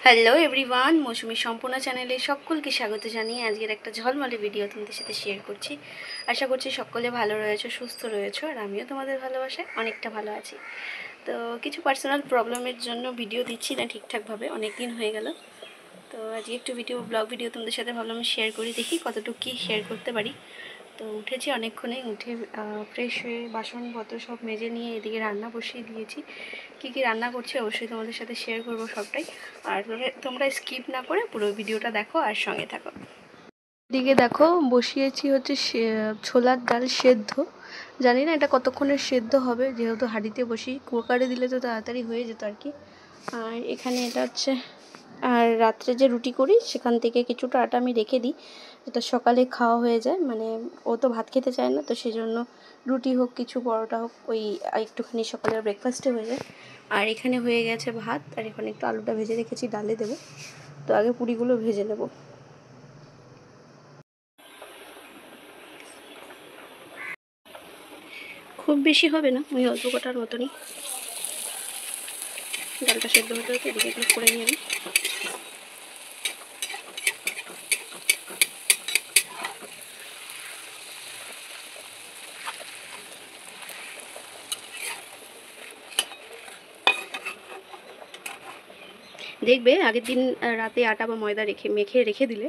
Hello everyone, মৌসুমী সম্পূর্ণ চ্যানেলে সকলকে স্বাগত জানিয়ে আজকের একটা ঝলমলে ভিডিও তোমাদের সাথে শেয়ার করছি। আশা করছি সকলে ভালো রয়েছো, সুস্থ রয়েছো, আর আমিও তোমাদের ভালোবাসায় অনেকটা ভালো আছি। তো কিছু পার্সোনাল প্রবলেমের জন্য ভিডিও দিচ্ছি না ঠিকঠাকভাবে, অনেক দিন হয়ে গেল। তো আজকে একটু ব্লগ ভিডিও তোমাদের সাথে ভাবলাম শেয়ার করি, দেখি কতটুকু কী শেয়ার করতে পারি। তো উঠেছি অনেকক্ষণে, উঠে ফ্রেশ হয়ে বাসনপত্র সব মেজে নিয়ে এদিকে রান্না বসিয়ে দিয়েছি। কী কী রান্না করছি অবশ্যই তোমাদের সাথে শেয়ার করব সবটাই। আর তোমরা স্কিপ না করে পুরো ভিডিওটা দেখো আর সঙ্গে থাকো। এদিকে দেখো বসিয়েছি হচ্ছে ছোলার ডাল সেদ্ধ। জানি না এটা কতক্ষণের সেদ্ধ হবে, যেহেতু হাঁড়িতে বসি, কুকারে দিলে তো তাড়াতাড়ি হয়ে যেত আর কি। আর এখানে এটা হচ্ছে, আর রাত্রে যে রুটি করি সেখান থেকে কিছুটা আটা আমি রেখে দিই, এটা সকালে খাওয়া হয়ে যায়। মানে ও তো ভাত খেতে চায় না, তো সেই জন্য রুটি হোক কিছু পরোটা হোক ওই একটুখানি সকালের ব্রেকফাস্টে হয়ে যায়। আর এখানে হয়ে গেছে ভাত, আর এখানে একটু আলুটা ভেজে রেখেছি, ডালে দেবো। তো আগে পুরিগুলো ভেজে নেব। খুব বেশি হবে না, ওই অল্প কটার মতনই। ডালটা সেদ্ধ হতে হতে এদিকে এগুলো করে নিয়ে আমি। দেখবে আগের দিন রাতে আটা বা ময়দা মেখে রেখে দিলে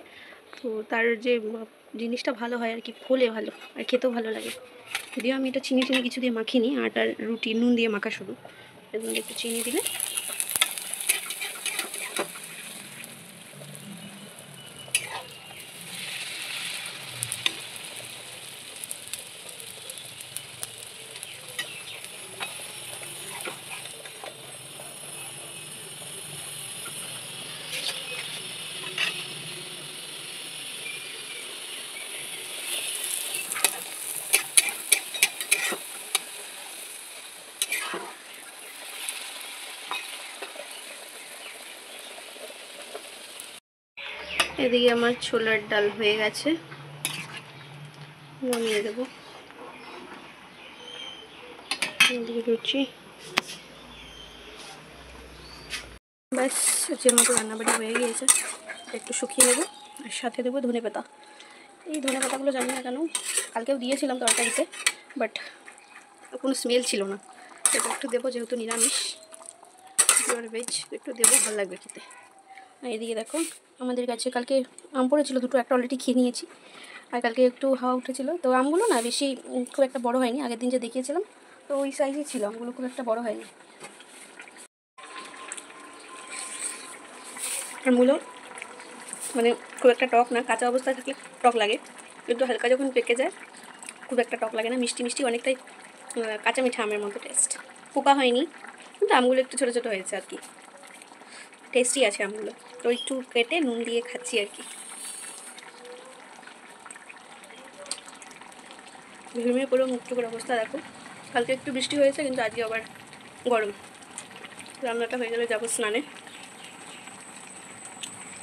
তো তার যে জিনিসটা ভালো হয় আর কি, ফোলে ভালো আর খেতেও ভালো লাগে। যদিও আমি এটা চিনি কিছু দিয়ে মাখিনি, আটার রুটি নুন দিয়ে মাখা শুধু, এর মধ্যে একটু চিনি দিলে এদিকে আমার ছোলার ডাল হয়ে গেছে, নামিয়ে দেবো। এদিকে লুচি, ব্যাস যে মতো রান্নাবাড়ি হয়ে গিয়েছে। একটু শুকিয়ে নেবো, আর সাথে দেবো ধনেপাতা। এই ধনেপাতাগুলো জানি না কেন কালকেও দিয়েছিলাম তরকারিতে, বাট কোনো স্মেল ছিল না। এটা একটু দেবো, যেহেতু নিরামিষ পিওর ভেজ, একটু দেবো, ভালো লাগবে খেতে। আর এদিকে দেখো আমাদের গাছে কালকে আম পড়েছিল দুটো, একটা অলরেডি খেয়ে নিয়েছি। আর কালকে একটু হাওয়া উঠেছিল, তো আমগুলো না বেশি খুব একটা বড় হয়নি। আগের দিন যে দেখিয়েছিলাম তো ওই সাইজই ছিল, আমগুলো খুব একটা বড় হয়নি। আমগুলো মানে খুব একটা টক না, কাঁচা অবস্থায় থাকলে টক লাগে, কিন্তু হালকা যখন পেকে যায় খুব একটা টক লাগে না, মিষ্টি মিষ্টি অনেকটাই কাঁচা মিঠা আমের মতো টেস্ট। পোকা হয়নি, কিন্তু আমগুলো একটু ছোটো ছোটো হয়েছে আর কি, টেস্টি আছে আমগুলো। তো একটু কেটে নুন দিয়ে খাচ্ছি আর কি। ঘুমিয়ে পড়েও মুখ চোখের অবস্থা দেখো। কালকে একটু বৃষ্টি হয়েছে, কিন্তু আজকে আবার গরম। রান্নাটা হয়ে গেলে যাবো স্নানে।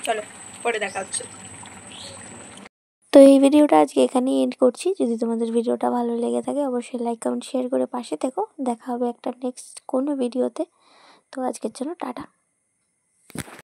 চলো পরে দেখা হচ্ছে। তো এই ভিডিওটা আজকে এখানেই এন্ড করছি। যদি তোমাদের ভিডিওটা ভালো লেগে থাকে অবশ্যই লাইক কমেন্ট শেয়ার করে পাশে থেকো। দেখা হবে একটা নেক্সট কোনো ভিডিওতে। তো আজকের জন্য টাটা।